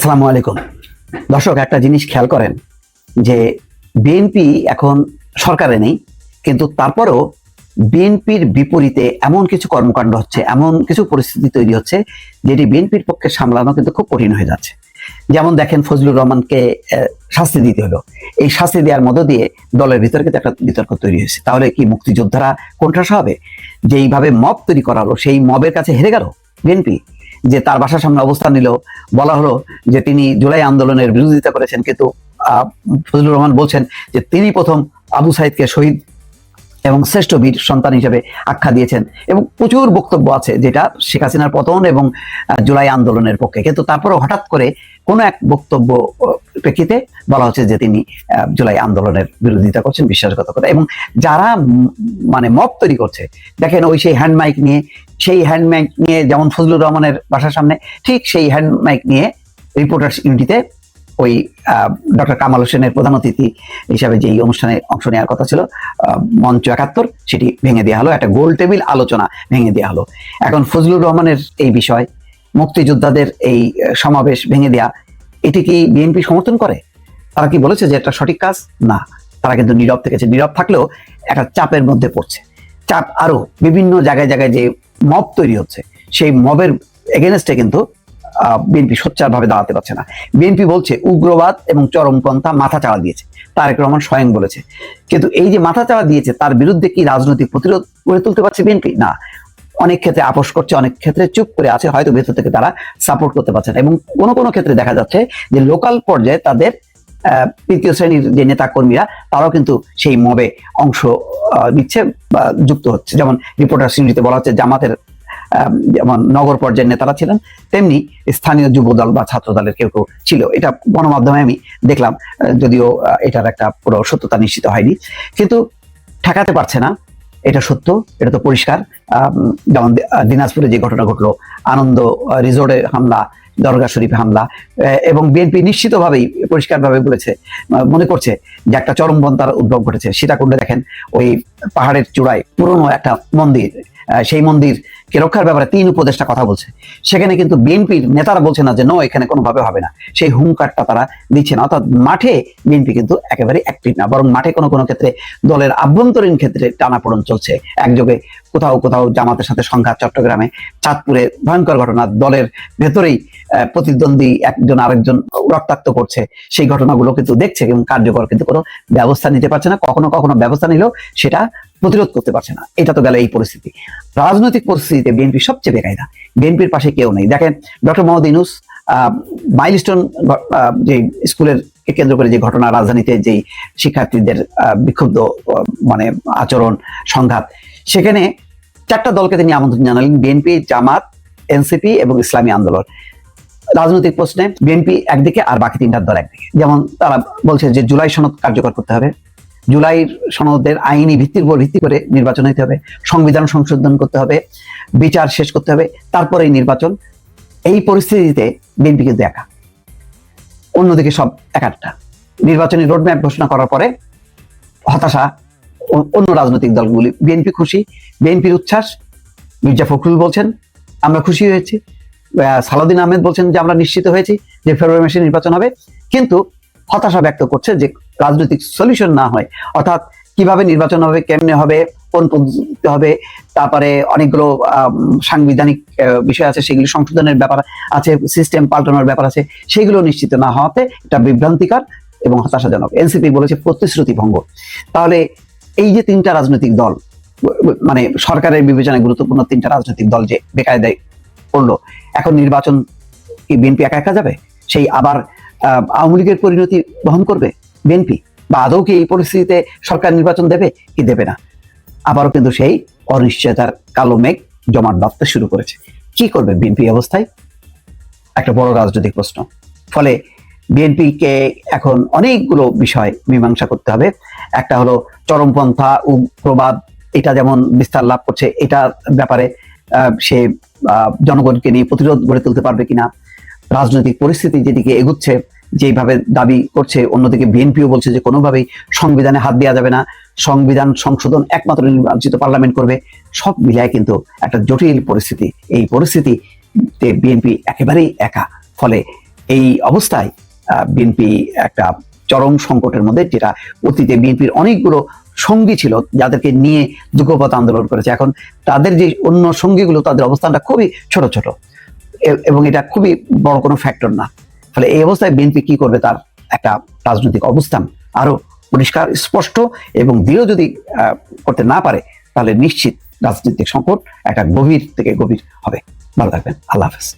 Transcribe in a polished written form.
আসসালামু আলাইকুম। দর্শক, একটা জিনিস খেয়াল করেন যে বিএনপি এখন সরকারে নেই, কিন্তু তারপরেও বিএনপির বিপরীতে এমন কিছু কর্মকাণ্ড হচ্ছে, এমন কিছু পরিস্থিতি তৈরি হচ্ছে যেটি বিএনপির পক্ষে সামলানো কিন্তু খুব কঠিন হয়ে যাচ্ছে। যেমন দেখেন, ফজলুর রহমানকে শাস্তি দিতে হলো। এই শাস্তি দেওয়ার মধ্য দিয়ে দলের ভিতরে কিন্তু একটা বিতর্ক তৈরি হয়েছে। তাহলে কি মুক্তিযোদ্ধারা কোণঠাসা হবে? যেইভাবে মব তৈরি করা হলো, সেই মবের কাছে হেরে গেল বিএনপি। যে তার বাসার সামনে অবস্থান নিল, বলা হলো যে তিনি জুলাই আন্দোলনের বিরোধিতা করেছেন, কিন্তু ফজলুর রহমান বলছেন যে তিনি প্রথম আবু সাইদকে শহীদ এবং শ্রেষ্ঠ বীর সন্তান হিসেবে আখ্যা দিয়েছেন, এবং প্রচুর বক্তব্য আছে যেটা শেখ হাসিনার পতন এবং জুলাই আন্দোলনের পক্ষে। কিন্তু তারপরে হঠাৎ করে কোনো এক বক্তব্য প্রেক্ষিতে বলা হচ্ছে যে তিনি জুলাই আন্দোলনের বিরোধিতা করছেন বিশ্বাসঘাতকতা। এবং যারা মানে মব তৈরি করছে, দেখেন ওই সেই হ্যান্ড মাইক নিয়ে যেমন ফজলুর রহমানের বাসার সামনে, ঠিক সেই হ্যান্ড মাইক নিয়ে রিপোর্টার্স ইউনিটিতে ওই ডক্টর কামাল হোসেনের প্রধান অতিথি হিসাবে যেই অনুষ্ঠানে অংশ নেওয়ার কথা ছিল, মঞ্চ ৭১, সেটি ভেঙে দেওয়া হলো। একটা গোল টেবিল আলোচনা ভেঙে দেওয়া হলো। এখন ফজলুর রহমানের এই বিষয়, মুক্তিযোদ্ধাদের এই সমাবেশ ভেঙে দেয়া, এটি কি বিএনপি সমর্থন করে? তারা কি বলেছে যে এটা সঠিক কাজ? না, তারা কিন্তু নীরব থেকেছে। নীরব থাকলেও একটা চাপের মধ্যে পড়ছে। চাপ আরো বিভিন্ন জায়গায় জায়গায় যে মব তৈরি হচ্ছে, সেই মবের এগেনস্টে কিন্তু বিএনপি সোচ্চারভাবে দাঁড়াতে পারছে না। বিএনপি বলছে উগ্রবাদ এবং চরমপন্থা মাথা চাড়া দিয়েছে, তারেক রহমান স্বয়ং বলেছে। কিন্তু এই যে মাথা চাড়া দিয়েছে, তার বিরুদ্ধে কি রাজনৈতিক প্রতিরোধ গড়ে তুলতে পারছে বিএনপি? না। অনেক ক্ষেত্রে আপোষ করছে, অনেক ক্ষেত্রে চুপ করে আছে, হয়তো ভেতর থেকে তারা সাপোর্ট করতে পারছে না। এবং কোনো কোনো ক্ষেত্রে দেখা যাচ্ছে যে লোকাল পর্যায়ে তাদের তৃতীয় শ্রেণীর যে নেতা কর্মীরা, তারাও কিন্তু সেই মবে অংশ নিচ্ছে বা যুক্ত হচ্ছে। যেমন রিপোর্টার ইউনিটিতে বলা হচ্ছে জামাতের যেমন নগর পর্যায়ের নেতারা ছিলেন, তেমনি স্থানীয় যুব দল বা ছাত্র দলের কেউ কেউ ছিল। এটা গণমাধ্যমে আমি দেখলাম, যদিও এটার একটা পুরো সত্যতা নিশ্চিত হয়নি, কিন্তু ঠেকাতে পারছে না। এটা সত্য, এটা তো পরিষ্কার। যেমন দিনাজপুরে যে ঘটনা ঘটলো, আনন্দ রিসোর্টে হামলা, দরগা শরীফে হামলা, এবং বিএনপি নিশ্চিতভাবেই পরিষ্কারভাবে বলেছে, মনে করছে যে একটা চরমপন্থার উদ্ভব ঘটেছে। সীতাকুণ্ডে দেখেন, ওই পাহাড়ের চূড়ায় পুরনো একটা মন্দির, সেই মন্দিরকে রক্ষার ব্যাপারে ৩ উপদেষ্টা কথা বলছে। সেখানে কিন্তু বিএনপির নেতারা বলছে না যে নো, এখানে কোনোভাবে হবে না। সেই হুঙ্কারটা তারা দিচ্ছে না। অর্থাৎ মাঠে বিএনপি কিন্তু একেবারে অ্যাক্টিভ না, বরং মাঠে কোনো কোনো ক্ষেত্রে দলের আভ্যন্তরীণ ক্ষেত্রে টানাপোড়েন চলছে। একযোগে কোথাও কোথাও জামাতের সাথে সংঘাত, চট্টগ্রামে চাঁদপুরে ভয়ঙ্কর ঘটনা, দলের ভেতরেই প্রতিদ্বন্দ্বী একজন আরেকজন রক্তাক্ত করছে। সেই ঘটনাগুলো কিন্তু দেখছে এবং কার্যকর কিন্তু কোনো ব্যবস্থা নিতে পারছে না। কখনো কখনো ব্যবস্থা নিলেও সেটা প্রতিরোধ করতে পারছে না। এটা তো গেল এই পরিস্থিতি। রাজনৈতিক পরিস্থিতিতে বিএনপি সবচেয়ে বেকায়দা। বিএনপির পাশে কেউ নেই। দেখেন, ডক্টর মোহাম্মদ ইউনূস মাইলস্টোন যে স্কুলের কেন্দ্র করে যে ঘটনা, রাজধানীতে যেই শিক্ষার্থীদের বিক্ষুব্ধ মানে আচরণ, সংঘাত, সেখানে 4টা দলকে তিনি আমন্ত্রণ জানালেন: বিএনপি, জামাত, এনসিপি এবং ইসলামী আন্দোলন। রাজনৈতিক প্রশ্নে বিএনপি একদিকে আর বাকি 3টা দল একদিকে। যেমন তারা বলছে যে জুলাই সনদ কার্যকর করতে হবে, জুলাই সনদের আইনি ভিত্তির উপর ভিত্তি করে নির্বাচন হতে হবে, সংবিধান সংশোধন করতে হবে, বিচার শেষ করতে হবে, তারপরেই নির্বাচন। এই পরিস্থিতিতে বিএনপি কিন্তু একা, অন্যদিকে সব একাটা। নির্বাচনী রোডম্যাপ ঘোষণা করার পরে হতাশা অন্য রাজনৈতিক দলগুলি। বিএনপি খুশি, বিএনপির উচ্ছ্বাস। মির্জা ফখরুল বলছেন আমরা খুশি হয়েছি, সালাউদ্দিন আহমেদ বলছেন যে আমরা নিশ্চিত হয়েছি যে ফেব্রুয়ারি মাসে নির্বাচন হবে। কিন্তু হতাশা ব্যক্ত করছে যে রাজনৈতিক সলিউশন না হয়, অর্থাৎ কিভাবে নির্বাচন হবে, কেমনে হবে, কোন পদ্ধতিতে হবে, তারপরে অনেকগুলো সাংবিধানিক বিষয় আছে, সেগুলি সংশোধনের ব্যাপার আছে, সিস্টেম পাল্টানোর ব্যাপার আছে, সেগুলো নিশ্চিত না হওয়াতে এটা বিভ্রান্তিকর এবং হতাশাজনক। এনসিপি বলেছে প্রতিশ্রুতি ভঙ্গ। তাহলে এই যে 3টা রাজনৈতিক দল, মানে সরকারের বিবেচনায় গুরুত্বপূর্ণ 3টা রাজনৈতিক দল যে বেকায়দায় পড়লো, এখন নির্বাচন কি বিএনপি একা একা যাবে? সেই আবার আওয়ামী লীগের পরিণতি বহন করবে বিএনপি? বা আদৌ কি এই পরিস্থিতিতে সরকার নির্বাচন দেবে কি দেবে না? আবারও কিন্তু সেই অনিশ্চয়তার কালো মেঘ জমাট বাঁধতে শুরু করেছে। কি করবে বিএনপি অবস্থায়? একটা বড় রাজনৈতিক প্রশ্ন। ফলে বিএনপিকে এখন অনেকগুলো বিষয় মীমাংসা করতে হবে। একটা হলো চরমপন্থা, উগ্রবাদ, এটা যেমন বিস্তার লাভ করছে, এটার ব্যাপারে সে জনগণকে নিয়ে প্রতিরোধ গড়ে তুলতে পারবে কিনা। রাজনৈতিক পরিস্থিতি যেদিকে এগুচ্ছে, যেভাবে দাবি করছে, অন্যদিকে বিএনপিও বলছে যে কোনোভাবেই সংবিধানে হাত দেওয়া যাবে না, সংবিধান সংশোধন একমাত্র নির্বাচিত পার্লামেন্ট করবে। সব মিলায় কিন্তু একটা জটিল পরিস্থিতি। এই পরিস্থিতিতে বিএনপি একেবারেই একা। ফলে এই অবস্থায় বিএনপি একটা চরম সংকটের মধ্যে, যেটা অতীতে বিএনপির অনেকগুলো সঙ্গী ছিল যাদেরকে নিয়ে যুগপৎ আন্দোলন করেছে, এখন তাদের যে অন্য সঙ্গীগুলো তাদের অবস্থানটা খুবই ছোট ছোট, এবং এটা খুবই বড় কোনো ফ্যাক্টর না। ফলে এই অবস্থায় বিএনপি কি করবে, তার একটা রাজনৈতিক অবস্থান আরো পরিষ্কার, স্পষ্ট এবং দৃঢ় যদি করতে না পারে, তাহলে নিশ্চিত রাজনৈতিক সংকট একটা গভীর থেকে গভীর হবে। ভালো থাকবেন। আল্লাহ হাফেজ।